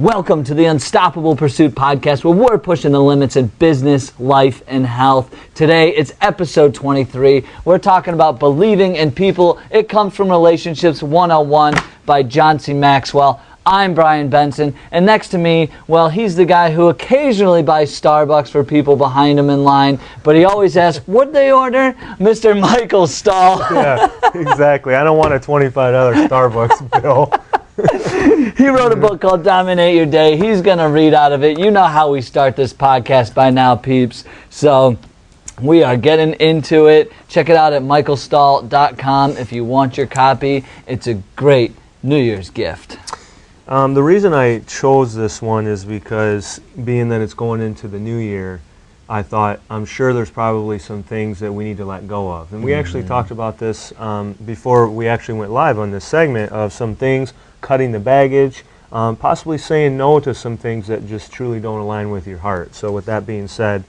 Welcome to the Unstoppable Pursuit podcast, where we're pushing the limits in business, life, and health. Today, it's episode 23. We're talking about believing in people. It comes from Relationships 101 by John C. Maxwell. I'm Brian Benson, and next to me, well, he's the guy who occasionally buys Starbucks for people behind him in line, but he always asks, what'd they order? Mr. Michael Stull. Yeah, exactly. I don't want a $25 Starbucks bill. He wrote a book called Dominate Your Day. He's going to read out of it. You know how we start this podcast by now, peeps. So we are getting into it. Check it out at michaelstull.com if you want your copy. It's a great New Year's gift. The reason I chose this one is because, being that it's going into the new year, I thought, I'm sure there's probably some things that we need to let go of. And we actually talked about this before we actually went live on this segment, of some things, cutting the baggage, possibly saying no to some things that just truly don't align with your heart. So with that being said,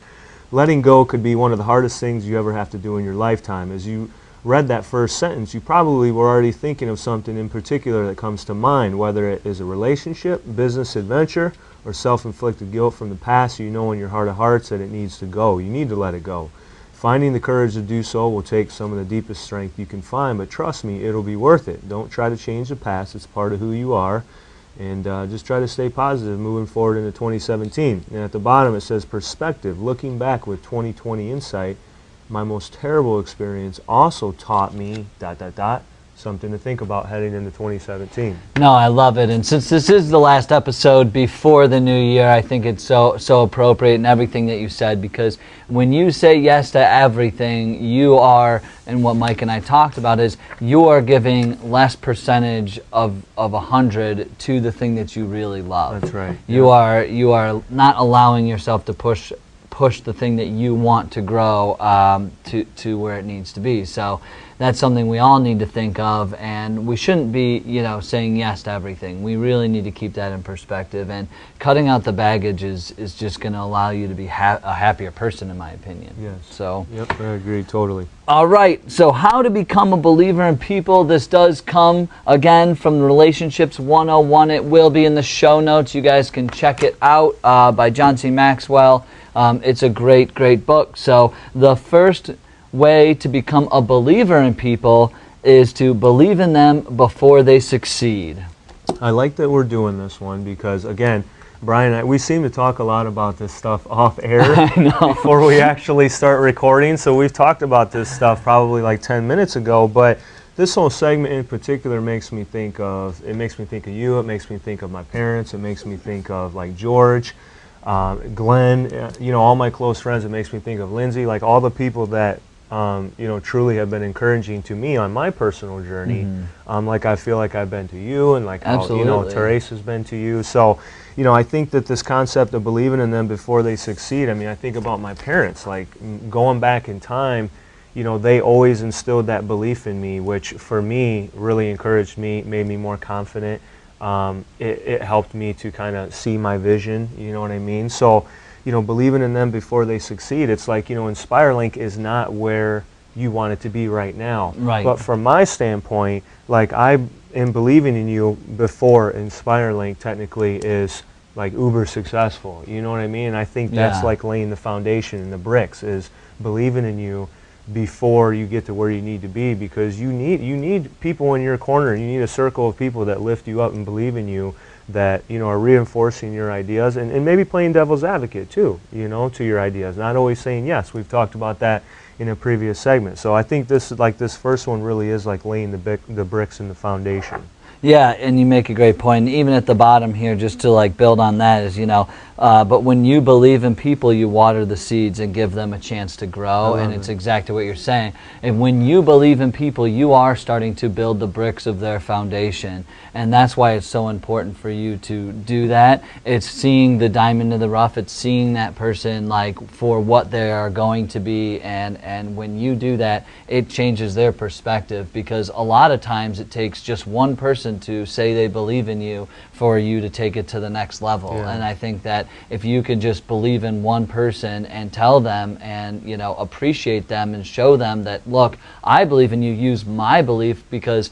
letting go could be one of the hardest things you ever have to do in your lifetime. As you read that first sentence, you probably were already thinking of something in particular that comes to mind, whether it is a relationship, business adventure, or self-inflicted guilt from the past. You know in your heart of hearts that it needs to go. You need to let it go. Finding the courage to do so will take some of the deepest strength you can find, but trust me, it'll be worth it. Don't try to change the past. It's part of who you are. And just try to stay positive moving forward into 2017. And at the bottom it says, perspective, looking back with 2020 insight, my most terrible experience also taught me ... something to think about heading into 2017. No, I love it. And since this is the last episode before the new year, I think it's so appropriate in everything that you said, because when you say yes to everything, you are, and what Mike and I talked about is, you are giving less percentage of 100 to the thing that you really love. That's right. You are not allowing yourself to push the thing that you want to grow to where it needs to be. So that's something we all need to think of, and we shouldn't be, saying yes to everything. We really need to keep that in perspective, and cutting out the baggage is just going to allow you to be a happier person, in my opinion. Yes. So. Yep, I agree totally. All right, so how to become a believer in people. This does come, again, from Relationships 101. It will be in the show notes. You guys can check it out by John C. Maxwell. It's a great, great book. So the first way to become a believer in people is to believe in them before they succeed. I like that we're doing this one because, again, Brian and I, we seem to talk a lot about this stuff off air before we actually start recording. So we've talked about this stuff probably like 10 minutes ago, but this whole segment in particular makes me think of you, it makes me think of my parents, it makes me think of like George, Glenn, all my close friends. It makes me think of Lindsay, like all the people that truly have been encouraging to me on my personal journey, like I feel like I've been to you, and like how, Therese has been to you. So, I think that this concept of believing in them before they succeed, I think about my parents, like going back in time, they always instilled that belief in me, which for me really encouraged me, made me more confident. It helped me to kind of see my vision, you know what I mean? So, believing in them before they succeed, it's like, InspireLink is not where you want it to be right now. Right. But from my standpoint, like I am believing in you before InspireLink technically is like uber successful. You know what I mean? And I think that's like laying the foundation and the bricks, is believing in you before you get to where you need to be, because you need people in your corner. You need a circle of people that lift you up and believe in you, that are reinforcing your ideas, and maybe playing devil's advocate too, to your ideas, not always saying yes. We've talked about that in a previous segment. So I think this first one really is like laying the bricks in the foundation. Yeah, and you make a great point. Even at the bottom here, just to like build on that, is but when you believe in people, you water the seeds and give them a chance to grow, and it's exactly what you're saying. And when you believe in people, you are starting to build the bricks of their foundation, and that's why it's so important for you to do that. It's seeing the diamond in the rough. It's seeing that person like for what they are going to be, and when you do that, it changes their perspective, because a lot of times it takes just one person to say they believe in you for you to take it to the next level. And I think that if you could just believe in one person and tell them and appreciate them and show them that, look, I believe in you, use my belief, because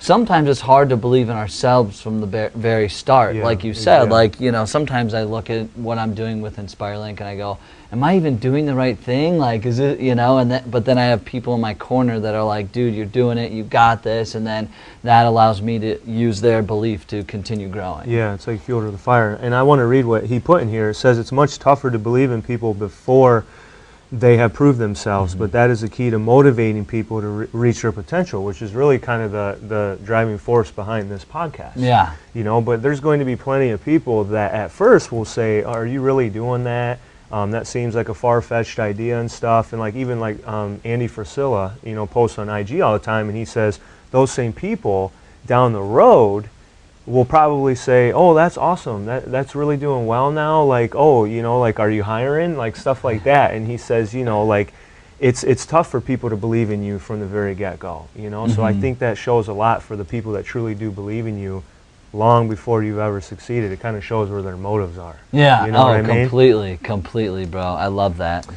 sometimes it's hard to believe in ourselves from the very start. Yeah, like you said, yeah. like, you know, sometimes I look at what I'm doing with InspireLink and I go, am I even doing the right thing? Like, is it, you know, but then I have people in my corner that are like, dude, you're doing it, you got this, and then that allows me to use their belief to continue growing. Yeah, it's like fuel to the fire. And I want to read what he put in here. It says it's much tougher to believe in people before they have proved themselves, but that is the key to motivating people to reach their potential, which is really kind of the driving force behind this podcast. Yeah. You know, but there's going to be plenty of people that at first will say, are you really doing that? That seems like a far-fetched idea and stuff. And like even like Andy Frisilla, you know, posts on IG all the time, and he says those same people down the road will probably say, oh, that's awesome, that's really doing well now, like, oh, you know, like, are you hiring, like, stuff like that. And he says, you know, like, it's tough for people to believe in you from the very get-go, you know. So I think that shows a lot for the people that truly do believe in you long before you've ever succeeded. It kind of shows where their motives are. Yeah, you know what I mean? completely, bro. I love that.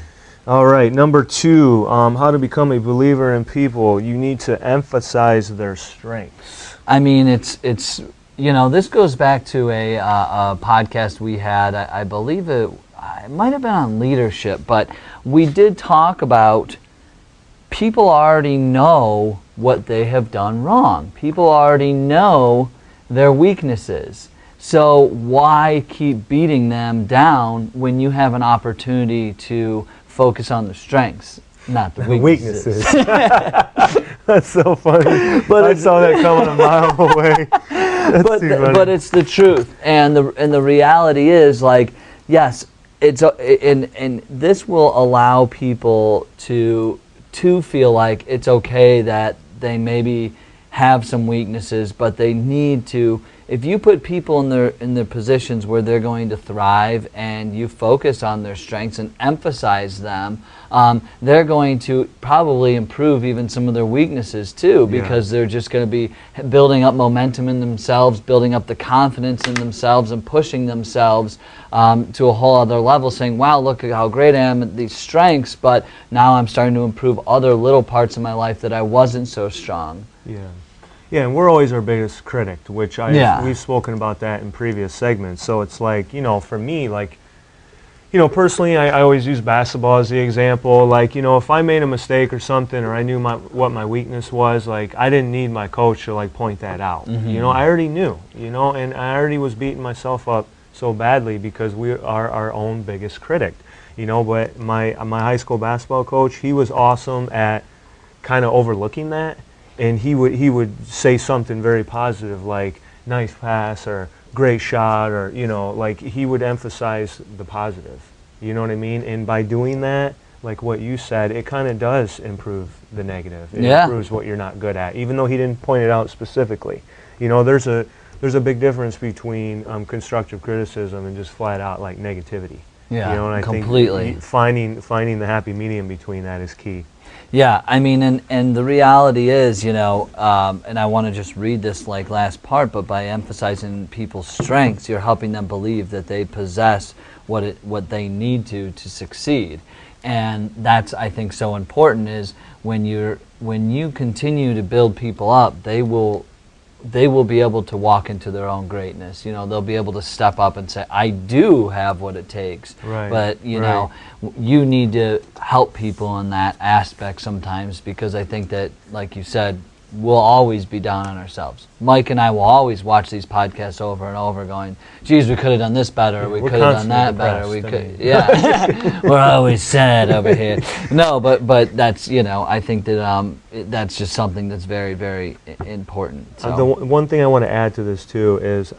All right, number 2, how to become a believer in people. You need to emphasize their strengths. I mean, it's you know, this goes back to a podcast we had. I believe it might have been on leadership, but we did talk about people already know what they have done wrong. People already know their weaknesses. So why keep beating them down when you have an opportunity to focus on the strengths, not the weaknesses? That's so funny. But I saw that coming a mile away. But it's the truth, and the reality is, like, yes, it's and this will allow people to feel like it's okay that they maybe have some weaknesses, but they need to. If you put people in their positions where they're going to thrive, and you focus on their strengths and emphasize them, they're going to probably improve even some of their weaknesses too, because they're just going to be building up momentum in themselves, building up the confidence in themselves, and pushing themselves to a whole other level, saying, wow, look at how great I am at these strengths, but now I'm starting to improve other little parts of my life that I wasn't so strong. Yeah. Yeah, and we're always our biggest critic, which we've spoken about that in previous segments. So it's like, you know, for me, like, you know, personally, I always use basketball as the example. Like, you know, if I made a mistake or something, or I knew what my weakness was, like, I didn't need my coach to, like, point that out. You know, I already knew, you know, and I already was beating myself up so badly because we are our own biggest critic, you know. But my high school basketball coach, he was awesome at kind of overlooking that. And he would say something very positive, like nice pass or great shot, or, you know, like, he would emphasize the positive. You know what I mean? And by doing that, like what you said, it kind of does improve the negative. It improves what you're not good at, even though he didn't point it out specifically. You know, there's a big difference between constructive criticism and just flat out like negativity. Yeah, you know, and I completely. think finding the happy medium between that is key. Yeah, I mean, and the reality is, you know, and I want to just read this like last part, but by emphasizing people's strengths, you're helping them believe that they possess what they need to succeed. And that's, I think, so important, is when you continue to build people up, they will be able to walk into their own greatness. You know, they'll be able to step up and say, I do have what it takes. Right. But, you know, you need to help people in that aspect sometimes, because I think that, like you said, we'll always be down on ourselves. Mike and I will always watch these podcasts over and over going, geez, we could have done this better, yeah, we could have done that better, we could, yeah. We're always sad over here. No, but that's, you know, I think that that's just something that's very, very important. So. The one thing I want to add to this too is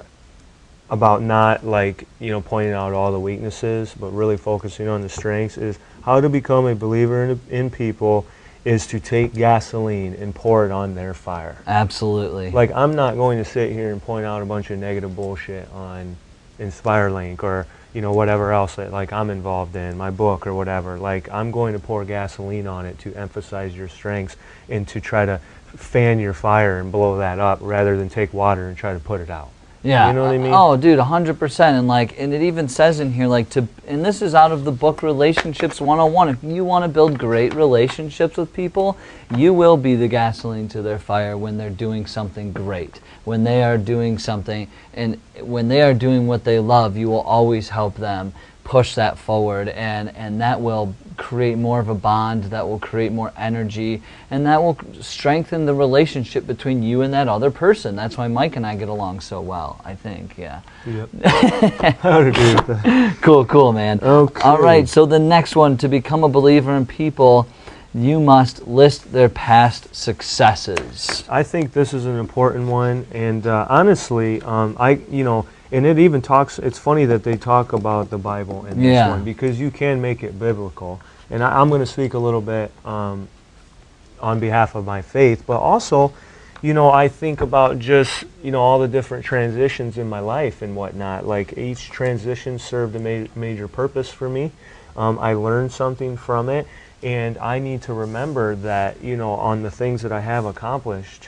about not, like, you know, pointing out all the weaknesses, but really focusing on the strengths, is how to become a believer in people is to take gasoline and pour it on their fire. Absolutely. Like, I'm not going to sit here and point out a bunch of negative bullshit on InspireLink or, you know, whatever else that, like, I'm involved in, my book or whatever. Like, I'm going to pour gasoline on it to emphasize your strengths and to try to fan your fire and blow that up, rather than take water and try to put it out. Yeah. You know what I mean? Oh, dude, 100%. And it even says in here, and this is out of the book Relationships 101. If you want to build great relationships with people, you will be the gasoline to their fire when they're doing something great. When they are doing something, and when they are doing what they love, you will always help them push that forward, and that will create more of a bond, that will create more energy, and that will strengthen the relationship between you and that other person. That's why Mike and I get along so well, I think. Yeah. Yep. I would agree with that. Cool, man. Okay. All right, so the next one, to become a believer in people, you must list their past successes. I think this is an important one, and honestly, and it even talks, it's funny that they talk about the Bible in this one, because you can make it biblical. And I'm going to speak a little bit on behalf of my faith, but also, I think about just, all the different transitions in my life and whatnot. Like, each transition served a major purpose for me. I learned something from it, and I need to remember that, on the things that I have accomplished,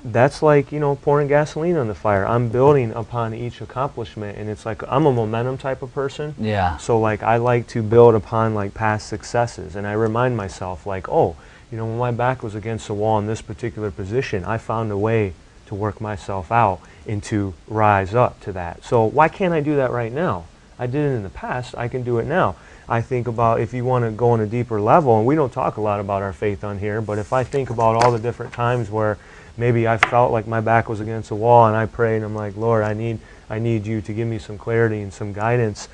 that's like, pouring gasoline on the fire. I'm building upon each accomplishment, and it's like, I'm a momentum type of person. Yeah. So like, I like to build upon like past successes, and I remind myself like, oh, when my back was against the wall in this particular position, I found a way to work myself out and to rise up to that. So why can't I do that right now? I did it in the past, I can do it now. I think about, if you want to go on a deeper level, and we don't talk a lot about our faith on here, but if I think about all the different times where maybe I felt like my back was against the wall, and I prayed, and I'm like, Lord, I need you to give me some clarity and some guidance.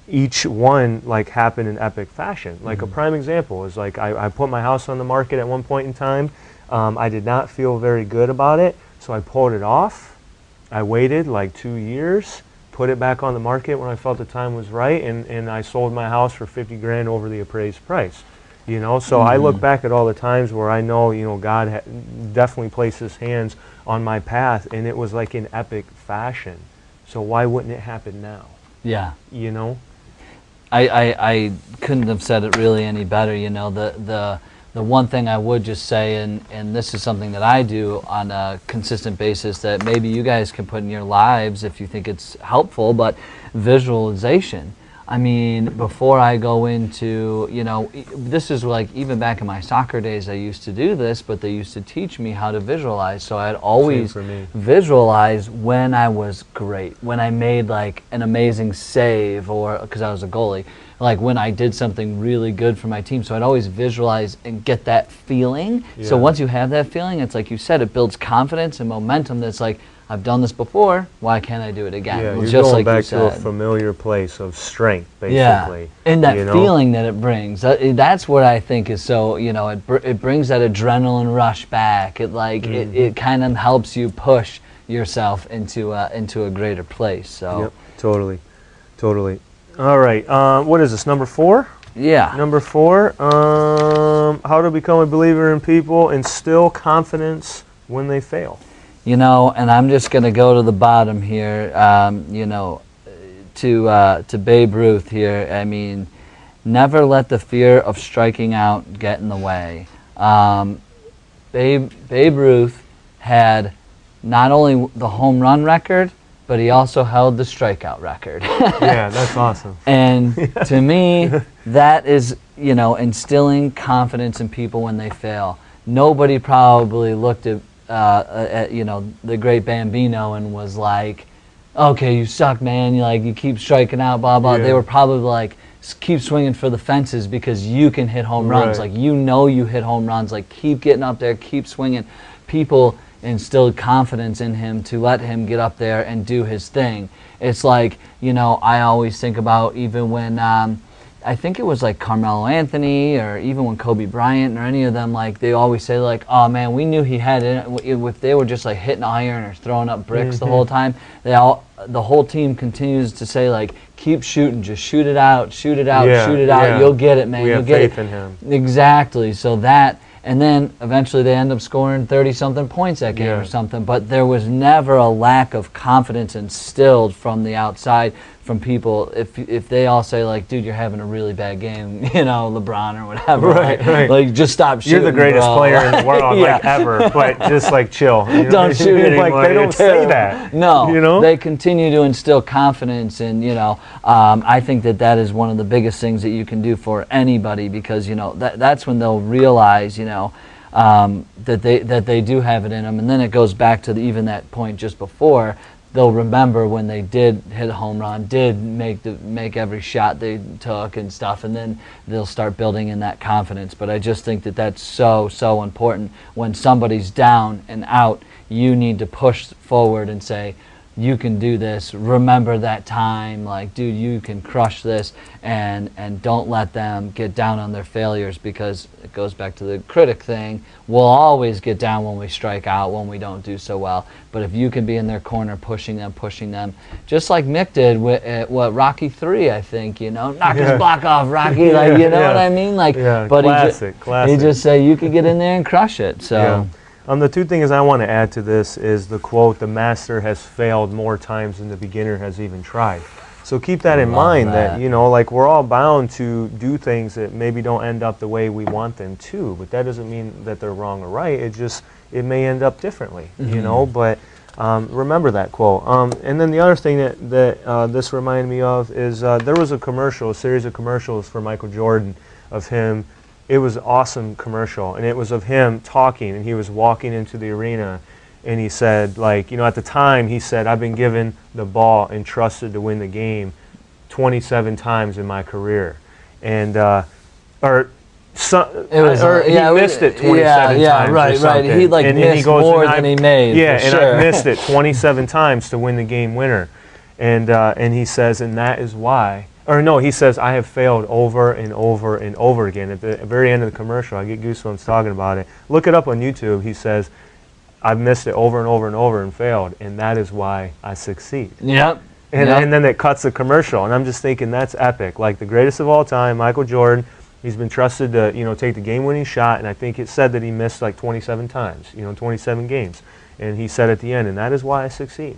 Each one like happened in epic fashion. Like a prime example is like I put my house on the market at one point in time. I did not feel very good about it, so I pulled it off. I waited like 2 years, put it back on the market when I felt the time was right, and I sold my house for 50 grand over the appraised price. So I look back at all the times where I know, God definitely placed His hands on my path, and it was like in epic fashion. So why wouldn't it happen now? Yeah. I couldn't have said it really any better. The one thing I would just say, and this is something that I do on a consistent basis that maybe you guys can put in your lives if you think it's helpful, but visualization. I mean, before I go into, this is like, even back in my soccer days, I used to do this, but they used to teach me how to visualize. So I'd always visualize when I was great, when I made like an amazing save, or because I was a goalie, like when I did something really good for my team. So I'd always visualize and get that feeling. Yeah. So once you have that feeling, it's like you said, it builds confidence and momentum that's like, I've done this before, why can't I do it again? Yeah, well, you're just going like back you said. to a familiar place of strength, basically. Yeah, and that feeling that it brings, that's what I think is so, it brings that adrenaline rush back. It it kind of helps you push yourself into a greater place. So. Yep, totally. All right, what is this, number 4? Yeah. Number 4, how to become a believer in people, instill confidence when they fail. And I'm just going to go to the bottom here, to Babe Ruth here. I mean, never let the fear of striking out get in the way. Babe Ruth had not only the home run record, but he also held the strikeout record. Yeah, that's awesome. And to me, that is, instilling confidence in people when they fail. Nobody probably looked at the great Bambino and was like, okay, you suck, man, you keep striking out, blah, blah. Yeah. They were probably like, keep swinging for the fences because you can hit home runs. Like, you hit home runs. Like, keep getting up there, keep swinging. People instilled confidence in him to let him get up there and do his thing. It's like, I always think about even when, I think it was like Carmelo Anthony, or even when Kobe Bryant or any of them, like they always say like, oh man, we knew he had it. If they were just like hitting iron or throwing up bricks the whole time, the whole team continues to say like, keep shooting, just shoot it out, yeah. You'll get it, man. We have faith in him. Exactly. So that, and then eventually they end up scoring 30-something points that game or something. But there was never a lack of confidence instilled from the outside, from people if they all say like, dude, you're having a really bad game, you know, LeBron or whatever, right. like just stop shooting. You're the greatest bro. player in the world, like ever, but just like chill. You know? Don't shoot anymore. Like they don't say that. No, you know, they continue to instill confidence, and you know, I think that is one of the biggest things that you can do for anybody, because you know that's when they'll realize, you know, that they do have it in them, and then it goes back to even that point just before. They'll remember when they did hit a home run, did make every shot they took and stuff, and then they'll start building in that confidence. But I just think that that's so important. When somebody's down and out, you need to push forward and say, you can do this. Remember that time, like, dude, you can crush this, and don't let them get down on their failures, because it goes back to the critic thing. We'll always get down when we strike out, when we don't do so well. But if you can be in their corner, pushing them, just like Mick did with Rocky 3, I think, you know, knock his block off, Rocky, like, you know what I mean, like. But classic. He just say you can get in there and crush it. So. Yeah. The two things I want to add to this is the quote, "The master has failed more times than the beginner has even tried." So keep that in mind, that you know, like, we're all bound to do things that maybe don't end up the way we want them to, but that doesn't mean that they're wrong or right. It may end up differently, you know, but remember that quote. And then the other thing that this reminded me of is there was a series of commercials for Michael Jordan of him. It was an awesome commercial, and it was of him talking, and he was walking into the arena, and he said, like, you know, at the time, he said, I've been given the ball and trusted to win the game 27 times in my career. And, he missed it 27 times right, or something. He, like, and missed he goes, more than he made, yeah, for and sure. I missed it 27 times to win the game winner. And he says, and that is why, or no, he says, I have failed over and over and over again. At the very end of the commercial, I get goosebumps talking about it. Look it up on YouTube. He says, I've missed it over and over and over and failed, and that is why I succeed. Yep. And then it cuts the commercial, and I'm just thinking, that's epic. Like, the greatest of all time, Michael Jordan, he's been trusted to, you know, take the game-winning shot, and I think it said that he missed like 27 times, you know, 27 games. And he said at the end, and that is why I succeed.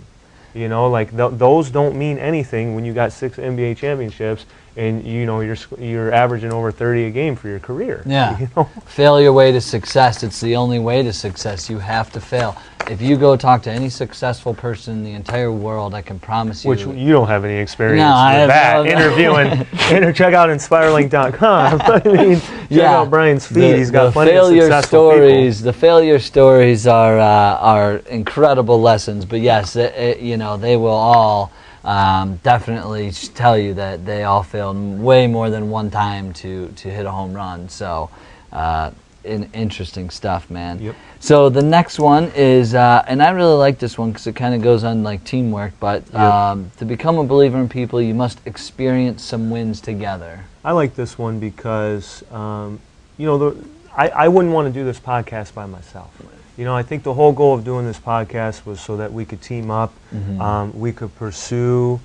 You know, like, those don't mean anything when you got 6 NBA championships and, you know, you're averaging over 30 a game for your career. Yeah. You know? Fail your way to success. It's the only way to success. You have to fail. If you go talk to any successsul person in the entire world, I can promise you. Which you don't have any experience I with have that. Interviewing. Check out inspirelink.com. I mean, check out Brian's feed. He's got plenty of successful people. The failure stories are incredible lessons. But yes, you know, they will all definitely tell you that they all failed way more than one time to hit a home run. So interesting stuff, man. Yep. So the next one is, and I really like this one because it kind of goes on like teamwork, but to become a believer in people, you must experience some wins together. I like this one because, you know, I wouldn't want to do this podcast by myself. You know, I think the whole goal of doing this podcast was so that we could team up, we could pursue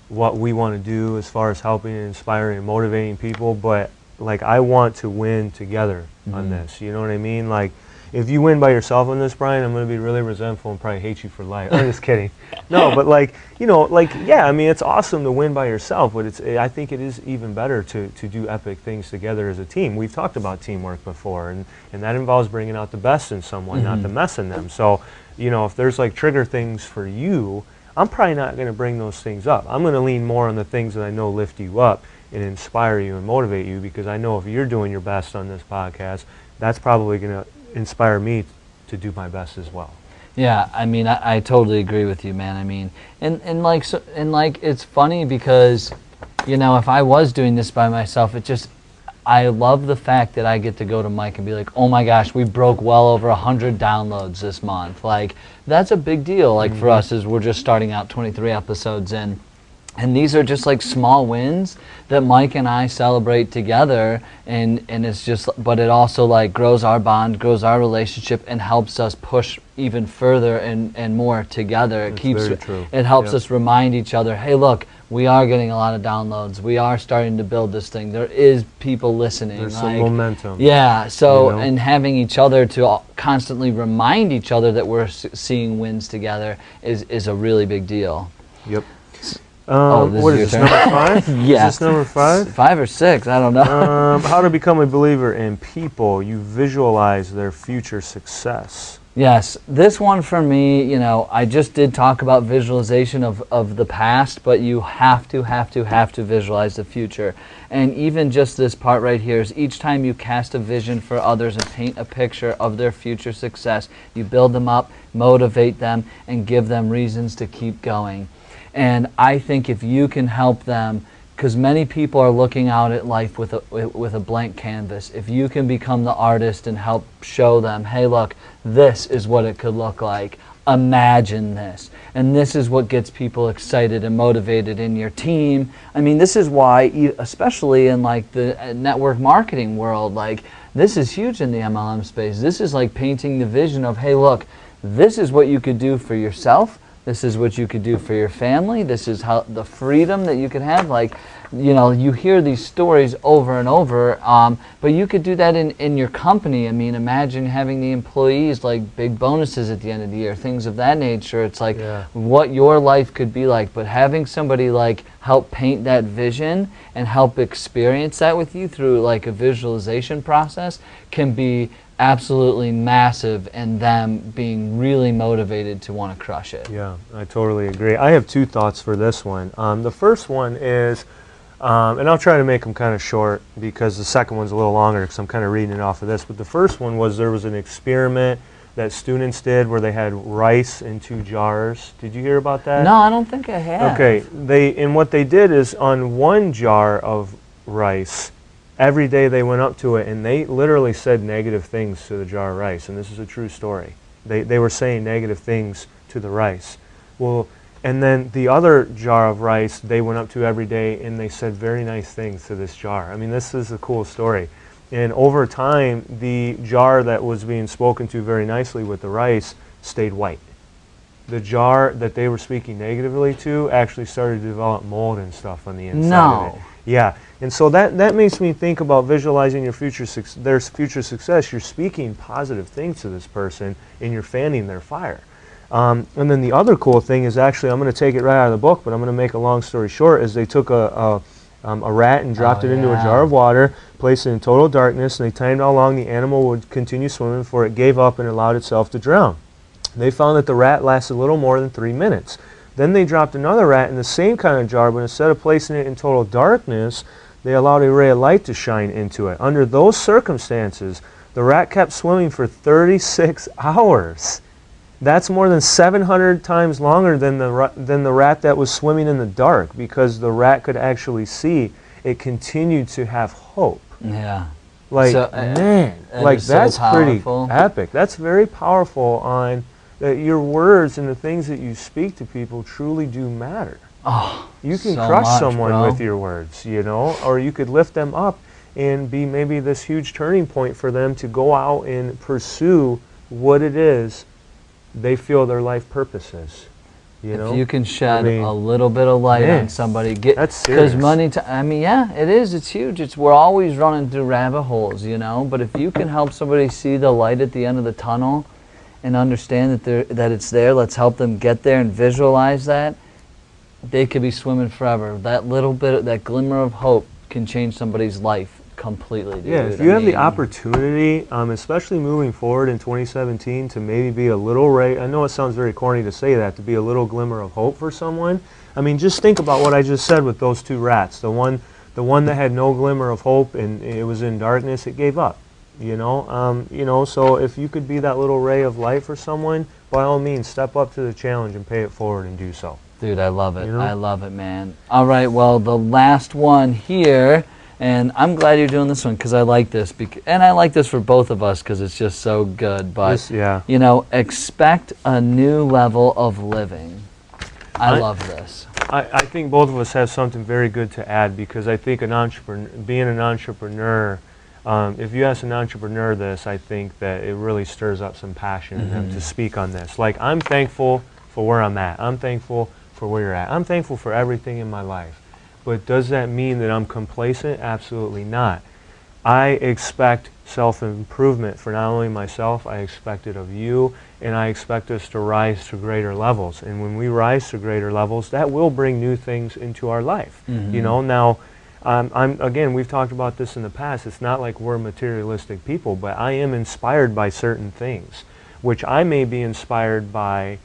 what we want to do as far as helping and inspiring and motivating people, but like, I want to win together on this. You know what I mean? Like, if you win by yourself on this, Brian, I'm going to be really resentful and probably hate you for life. I'm just kidding. No, but like, you know, like, yeah, I mean, it's awesome to win by yourself, but I think it is even better to do epic things together as a team. We've talked about teamwork before, and that involves bringing out the best in someone, not the mess in them. So, you know, if there's like trigger things for you, I'm probably not going to bring those things up. I'm going to lean more on the things that I know lift you up and inspire you and motivate you, because I know if you're doing your best on this podcast, that's probably going to inspire me to do my best as well. Yeah, I mean, I totally agree with you, man. I mean, and like it's funny because, you know, if I was doing this by myself, I love the fact that I get to go to Mike and be like, oh my gosh, we broke well over 100 downloads this month. Like, that's a big deal. Like, for us, as we're just starting out 23 episodes in. And these are just like small wins that Mike and I celebrate together, and it's just, but it also like grows our bond, grows our relationship, and helps us push even further and more together. It helps us remind each other, hey, look, we are getting a lot of downloads. We are starting to build this thing. There is people listening. There's some momentum. Yeah. So, you know? And having each other to constantly remind each other that we're seeing wins together is a really big deal. Yep. This what is is your this, turn. number 5? Yeah. Is this number 5? 5 or 6, I don't know. How to become a believer in people. You visualize their future success. Yes, this one for me, you know, I just did talk about visualization of the past, but you have to visualize the future. And even just this part right here is each time you cast a vision for others and paint a picture of their future success, you build them up, motivate them, and give them reasons to keep going. And I think if you can help them, because many people are looking out at life with a blank canvas. If you can become the artist and help show them, hey, look, this is what it could look like. Imagine this. And this is what gets people excited and motivated in your team. I mean, this is why, especially in like the network marketing world, like this is huge in the MLM space. This is like painting the vision of, hey, look, this is what you could do for yourself. This is what you could do for your family. This is how the freedom that you could have. Like, you know, you hear these stories over and over, but you could do that in your company. I mean, imagine having the employees like big bonuses at the end of the year, things of that nature. It's like what your life could be like, but having somebody like help paint that vision and help experience that with you through like a visualization process can be absolutely massive, and them being really motivated to want to crush it. Yeah, I totally agree. I have 2 thoughts for this one. The first one is, and I'll try to make them kind of short because the second one's a little longer because I'm kind of reading it off of this. But the first one was there was an experiment that students did where they had rice in 2 jars. Did you hear about that? No, I don't think I have. Okay, and what they did is on 1 jar of rice, every day they went up to it and they literally said negative things to the jar of rice. And this is a true story. They were saying negative things to the rice. Well, and then the other jar of rice they went up to every day and they said very nice things to this jar. I mean, this is a cool story. And over time, the jar that was being spoken to very nicely with the rice stayed white. The jar that they were speaking negatively to actually started to develop mold and stuff on the inside of it. Yeah, and so that makes me think about visualizing your their future success. You're speaking positive things to this person, and you're fanning their fire. And then the other cool thing is actually, I'm going to take it right out of the book, but I'm going to make a long story short, is they took a rat and dropped it into a jar of water, placed it in total darkness, and they timed how long the animal would continue swimming before it gave up and allowed itself to drown. They found that the rat lasted a little more than 3 minutes. Then they dropped another rat in the same kind of jar, but instead of placing it in total darkness, they allowed a ray of light to shine into it. Under those circumstances, the rat kept swimming for 36 hours. That's more than 700 times longer than the rat that was swimming in the dark, because the rat could actually see it continued to have hope. Yeah. Like, So, man, like is so that's pretty powerful. epic. That's very powerful on that your words and the things that you speak to people truly do matter. Oh, You can so crush much, someone bro. with your words, you know, or you could lift them up and be maybe this huge turning point for them to go out and pursue what it is they feel their life purpose is. You know? If you can shed I mean, a little bit of light man, on somebody, that's serious. Because I mean, yeah, it is. It's huge. We're always running through rabbit holes, you know. But if you can help somebody see the light at the end of the tunnel, and understand that it's there, let's help them get there and visualize that. They could be swimming forever. That little bit, that glimmer of hope, can change somebody's life completely, dude. Yeah, if you have the opportunity, especially moving forward in 2017, to maybe be a little ray, I know it sounds very corny to say that, to be a little glimmer of hope for someone. I mean, just think about what I just said with those 2 rats. The one that had no glimmer of hope and it was in darkness, it gave up. You know, so if you could be that little ray of light for someone, by all means, step up to the challenge and pay it forward and do so. Dude, I love it. You know? I love it, man. All right, well, the last one here, and I'm glad you're doing this one because I like this, and I like this for both of us because it's just so good. But you know, expect a new level of living. I love this. I think both of us have something very good to add, because I think being an entrepreneur. If you ask an entrepreneur this, I think that it really stirs up some passion in them to speak on this. Like, I'm thankful for where I'm at. I'm thankful for where you're at. I'm thankful for everything in my life. But does that mean that I'm complacent? Absolutely not. I expect self-improvement for not only myself, I expect it of you, and I expect us to rise to greater levels. And when we rise to greater levels, that will bring new things into our life. You know, now, again, we've talked about this in the past. It's not like we're materialistic people, but I am inspired by certain things, which I may be inspired by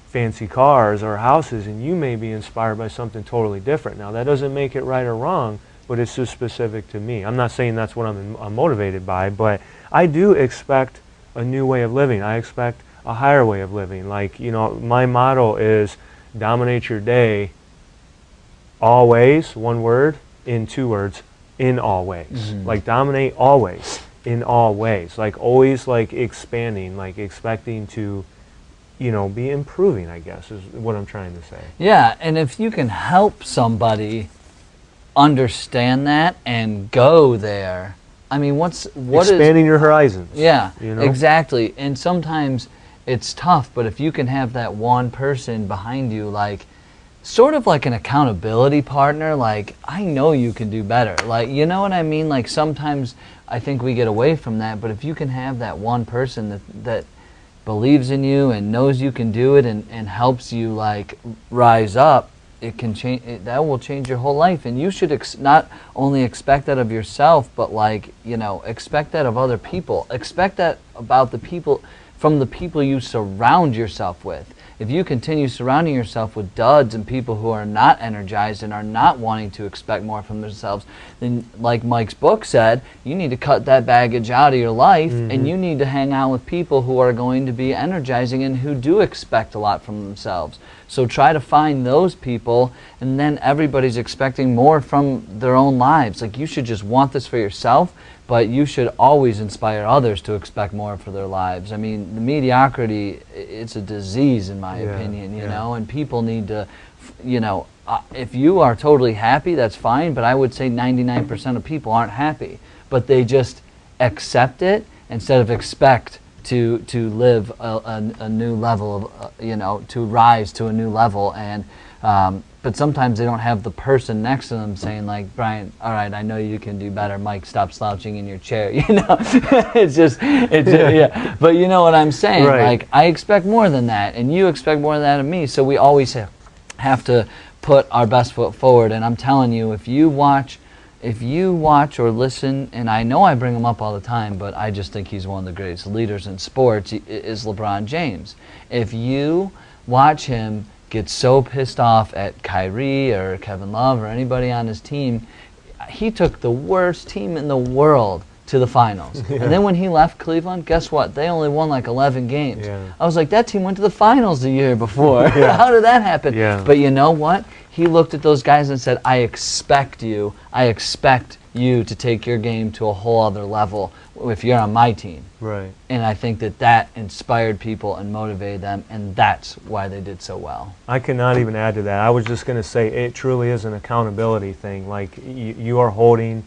fancy cars or houses, and you may be inspired by something totally different. Now, that doesn't make it right or wrong, but it's just specific to me. I'm not saying that's what I'm motivated by, but I do expect a new way of living. I expect a higher way of living. Like, you know, my motto is dominate your day always, one word, in two words, in all ways. Like, dominate always, in all ways. Like, always, like, expanding, like, expecting to, you know, be improving, I guess, is what I'm trying to say. Yeah, and if you can help somebody understand that and go there, I mean, what expanding your horizons. Yeah, you know? Exactly. And sometimes it's tough, but if you can have that one person behind you, like, sort of like an accountability partner, like, I know you can do better. Like, you know what I mean? Like, sometimes I think we get away from that, but if you can have that one person that believes in you and knows you can do it and helps you, like, rise up, it can change. That will change your whole life, and you should not only expect that of yourself, but, like, you know, expect that of other people. Expect that about the people, from the people you surround yourself with. If you continue surrounding yourself with duds and people who are not energized and are not wanting to expect more from themselves, then, like Mike's book said, you need to cut that baggage out of your life, and you need to hang out with people who are going to be energizing and who do expect a lot from themselves. So try to find those people, and then everybody's expecting more from their own lives. Like, you should just want this for yourself, but you should always inspire others to expect more for their lives. I mean, the mediocrity, it's a disease in my opinion, you know, and people need to, you know, if you are totally happy, that's fine, but I would say 99% of people aren't happy, but they just accept it instead of expect to live a new level of, you know, to rise to a new level. And but sometimes they don't have the person next to them saying, like, Brian, all right, I know you can do better. Mike, stop slouching in your chair. You know, yeah. But you know what I'm saying? Right. Like, I expect more than that, and you expect more than that of me. So we always have to put our best foot forward. And I'm telling you, if you watch or listen, and I know I bring him up all the time, but I just think he's one of the greatest leaders in sports, is LeBron James. If you watch him get so pissed off at Kyrie or Kevin Love or anybody on his team, he took the worst team in the world to the finals. And then when he left Cleveland, guess what? They only won like 11 games. I was like, that team went to the finals the year before. How did that happen? But you know what? He looked at those guys and said, I expect you to take your game to a whole other level if you're on my team. Right. And I think that inspired people and motivated them, and that's why they did so well. I cannot even add to that. I was just going to say it truly is an accountability thing. Like, you are holding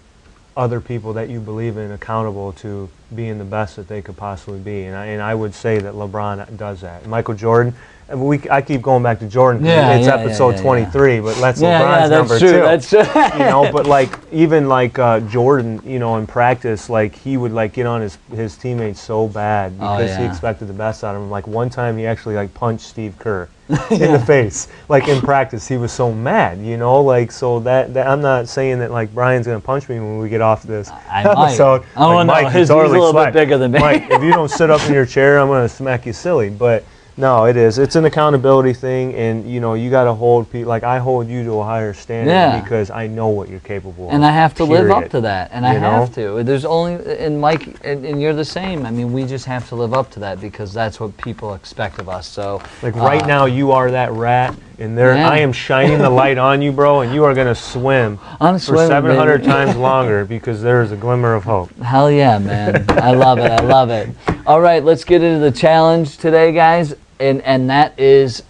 other people that you believe in accountable to being the best that they could possibly be. And I would say that LeBron does that. Michael Jordan, I keep going back to Jordan because it's episode 23, but that's LeBron's number 2. That's true. You know, but like, even like Jordan, you know, in practice, like, he would, like, get on his teammates so bad because he expected the best out of him. Like, one time he actually, like, punched Steve Kerr in the face. Like, in practice, he was so mad, you know, like, so that I'm not saying that, like, Brian's going to punch me when we get off this episode. Oh, like, no, he's a little bit bigger than me. Mike, if you don't sit up in your chair, I'm going to smack you silly. But no, it is. It's an accountability thing, and, you know, you got to hold people. Like, I hold you to a higher standard because I know what you're capable of. And I have to live up to that, and I have to. There's only, and Mike, and you're the same. I mean, we just have to live up to that because that's what people expect of us. So, like, right now, you are that rat, and I am shining the light on you, bro, and you are going to swim for 700 times longer because there is a glimmer of hope. Hell yeah, man. I love it. I love it. All right, let's get into the challenge today, guys. And that is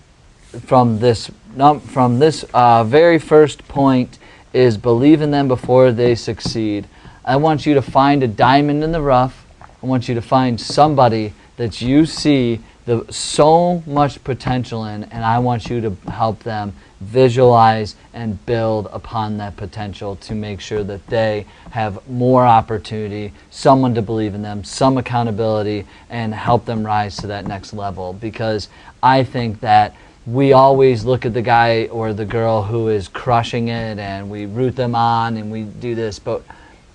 from this very first point is believe in them before they succeed. I want you to find a diamond in the rough. I want you to find somebody that you see so much potential in, and I want you to help them visualize and build upon that potential to make sure that they have more opportunity, someone to believe in them, some accountability, and help them rise to that next level. Because I think that we always look at the guy or the girl who is crushing it and we root them on and we do this, but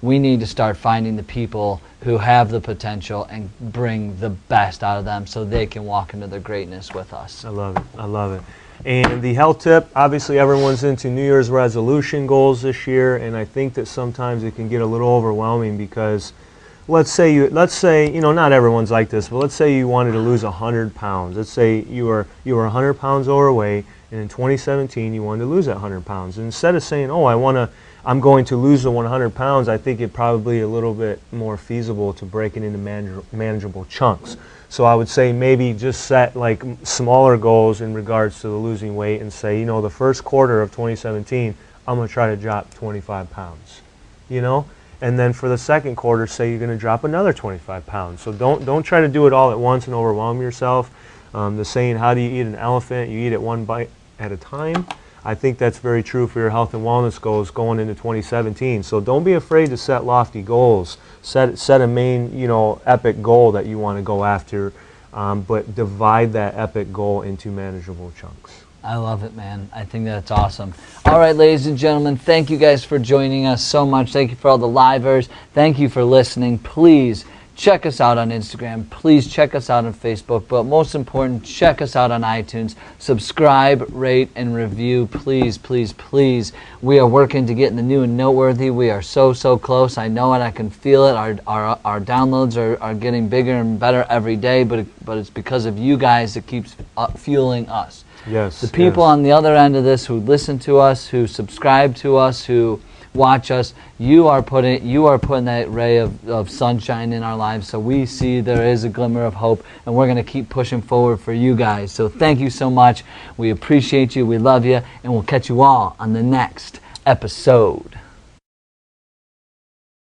we need to start finding the people who have the potential and bring the best out of them so they can walk into their greatness with us. I love it. I love it. And the health tip, obviously everyone's into New Year's resolution goals this year, and I think that sometimes it can get a little overwhelming because let's say, you know, not everyone's like this, but let's say you wanted to lose 100 pounds. Let's say you were 100 pounds overweight, and in 2017 you wanted to lose that 100 pounds. And instead of saying, oh, I'm going to lose the 100 pounds, I think it probably a little bit more feasible to break it into manageable chunks. So I would say maybe just set like smaller goals in regards to the losing weight and say, you know, the first quarter of 2017, I'm going to try to drop 25 pounds, you know? And then for the second quarter, say you're going to drop another 25 pounds. So don't try to do it all at once and overwhelm yourself. The saying, how do you eat an elephant? You eat it one bite at a time. I think that's very true for your health and wellness goals going into 2017. So don't be afraid to set lofty goals. Set a main, you know, epic goal that you want to go after, but divide that epic goal into manageable chunks. I love it, man. I think that's awesome. All right, ladies and gentlemen, thank you guys for joining us so much. Thank you for all the livers. Thank you for listening. Please check us out on Instagram. Please check us out on Facebook. But most important, check us out on iTunes. Subscribe, rate, and review. Please, please, please. We are working to get in the new and noteworthy. We are so, so close. I know it. I can feel it. Our downloads are getting bigger and better every day, but it's because of you guys that keeps fueling us. Yes. The people on the other end of this who listen to us, who subscribe to us, who watch us, you are putting that ray of sunshine in our lives, so we see there is a glimmer of hope, and we're going to keep pushing forward for you guys. So thank you so much. We appreciate you. We love you, and we'll catch you all on the next episode.